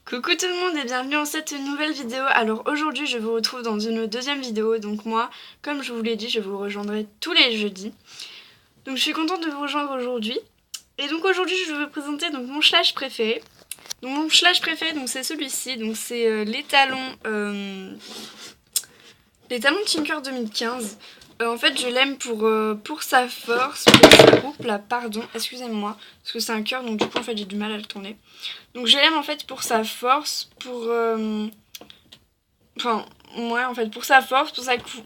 Coucou tout le monde et bienvenue dans cette nouvelle vidéo. Alors aujourd'hui je vous retrouve dans une deuxième vidéo. Donc moi, comme je vous l'ai dit, je vous rejoindrai tous les jeudis. Donc je suis contente de vous rejoindre aujourd'hui. Et donc aujourd'hui je vais vous présenter donc mon slash préféré. Donc mon slash préféré donc c'est celui-ci. Donc c'est les talons Tinker 2015. En fait, je l'aime pour sa force, pour sa... Oups là, pardon, excusez-moi, parce que c'est un cœur, donc du coup, en fait, j'ai du mal à le tourner. Donc je l'aime, en fait, pour sa force, Enfin, ouais, en fait, pour sa force,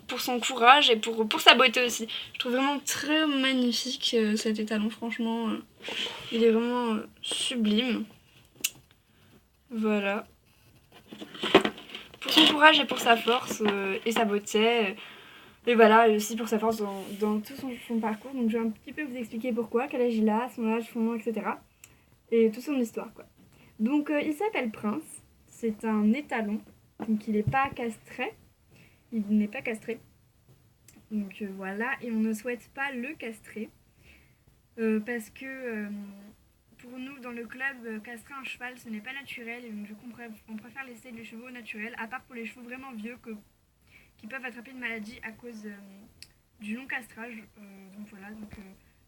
pour son courage et pour sa beauté aussi. Je trouve vraiment très magnifique cet étalon, franchement. Il est vraiment sublime. Voilà. Pour son courage et pour sa force et sa beauté... Et voilà, et aussi pour sa force dans tout son parcours. Donc je vais un petit peu vous expliquer pourquoi, quel âge il a, son âge, son nom, etc. Et toute son histoire, quoi. Donc il s'appelle Prince, c'est un étalon, donc il n'est pas castré. Il n'est pas castré. Donc voilà, et on ne souhaite pas le castrer. Parce que pour nous, dans le club, castrer un cheval, ce n'est pas naturel. Et donc du coup, on préfère laisser les chevaux naturels, à part pour les chevaux vraiment vieux qui peuvent attraper une maladie à cause du non-castrage. Donc voilà,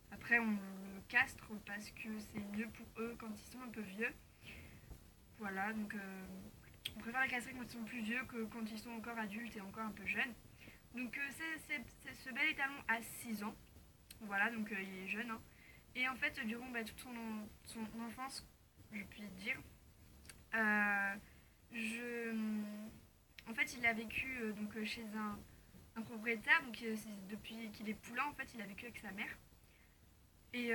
après on le castre parce que c'est mieux pour eux quand ils sont un peu vieux. Voilà, donc on préfère les castrer quand ils sont plus vieux que quand ils sont encore adultes et encore un peu jeunes. Donc c'est ce bel étalon à 6 ans. Voilà, donc il est jeune. Hein. Et en fait, durant toute son enfance, je puis dire, euh, je, en fait, il a vécu chez un propriétaire, donc depuis qu'il est poulain, en fait, il a vécu avec sa mère. Et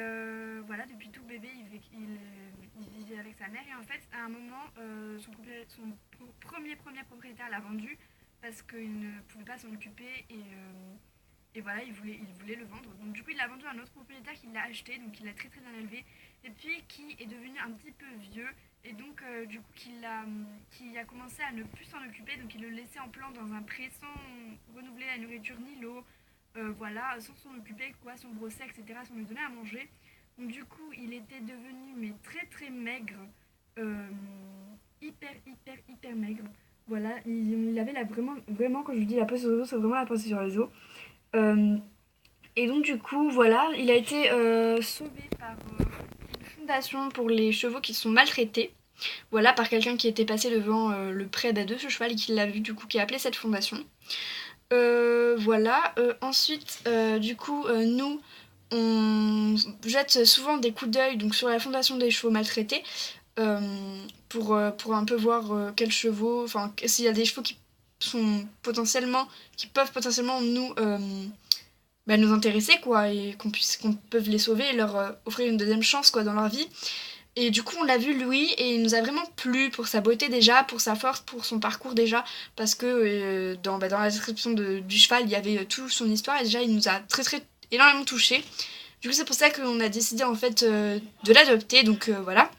voilà, depuis tout bébé, il vivait avec sa mère. Et en fait, à un moment, son premier propriétaire l'a vendu parce qu'il ne pouvait pas s'en occuper et voilà, il voulait le vendre. Donc du coup, il l'a vendu à un autre propriétaire qui l'a acheté, donc il l'a très très bien élevé. Et puis qui est devenu un petit peu vieux et donc du coup qui a commencé à ne plus s'en occuper. Donc il le laissait en plan dans un pré sans renouveler la nourriture ni l'eau. Voilà, sans s'en occuper, quoi, sans brosser, etc., sans lui donner à manger. Donc du coup, il était devenu mais très très maigre, euh, hyper maigre. Voilà, il avait vraiment, quand je vous dis la peau sur les os, c'est vraiment la peau sur les os. Euh, et donc du coup, voilà, il a été sauvé par une fondation pour les chevaux qui sont maltraités. Voilà, par quelqu'un qui était passé devant le pré de ce cheval et qui l'a vu, du coup, qui a appelé cette fondation. Voilà. Ensuite, nous, on jette souvent des coups d'œil donc sur la fondation des chevaux maltraités euh, pour un peu voir quels chevaux, enfin s'il y a des chevaux qui peuvent potentiellement nous intéresser quoi et qu'on peut les sauver et leur offrir une deuxième chance quoi dans leur vie. Et du coup, on l'a vu Louis et il nous a vraiment plu pour sa beauté déjà, pour sa force, pour son parcours déjà, parce que dans la description du cheval, il y avait toute son histoire et déjà, il nous a très très énormément touché. Du coup, c'est pour ça qu'on a décidé en fait de l'adopter, donc voilà.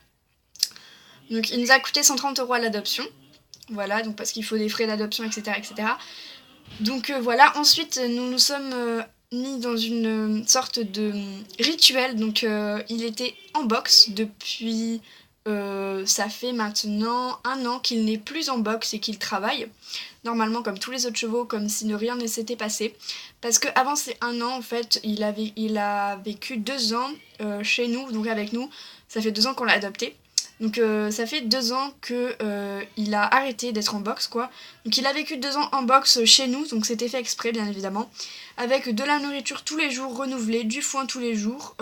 Donc, il nous a coûté 130 € à l'adoption, voilà, donc parce qu'il faut des frais d'adoption, etc., etc. Donc voilà, ensuite, nous nous sommes mis dans une sorte de rituel. Donc il était en boxe depuis... ça fait maintenant 1 an qu'il n'est plus en boxe et qu'il travaille. Normalement comme tous les autres chevaux, comme si rien ne s'était passé. Parce qu'avant ces 1 an, en fait, il a vécu 2 ans chez nous, donc avec nous. Ça fait 2 ans qu'on l'a adopté. Donc ça fait 2 ans que il a arrêté d'être en boxe quoi. Donc il a vécu 2 ans en boxe chez nous, donc c'était fait exprès bien évidemment, avec de la nourriture tous les jours renouvelée, du foin tous les jours,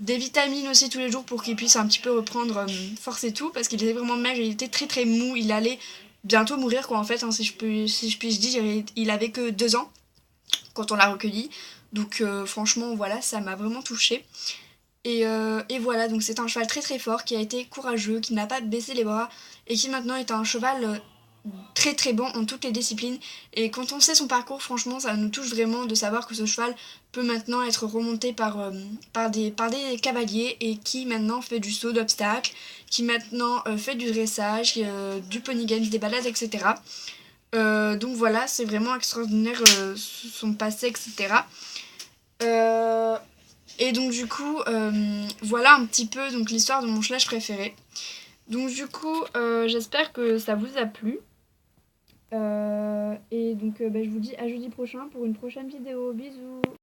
des vitamines aussi tous les jours pour qu'il puisse un petit peu reprendre force et tout, parce qu'il était vraiment maigre, il était très très mou, il allait bientôt mourir quoi en fait, hein, si je puis dire, il avait que 2 ans quand on l'a recueilli. Donc franchement voilà, ça m'a vraiment touchée. Et voilà, donc c'est un cheval très très fort qui a été courageux, qui n'a pas baissé les bras et qui maintenant est un cheval très très bon en toutes les disciplines. Et quand on sait son parcours, franchement, ça nous touche vraiment de savoir que ce cheval peut maintenant être remonté par des cavaliers et qui maintenant fait du saut d'obstacle, qui maintenant fait du dressage, du pony games, des balades, etc. Donc voilà, c'est vraiment extraordinaire son passé, etc. Euh, et donc du coup, voilà un petit peu donc l'histoire de mon slash préféré. Donc du coup, j'espère que ça vous a plu. Et donc je vous dis à jeudi prochain pour une prochaine vidéo. Bisous.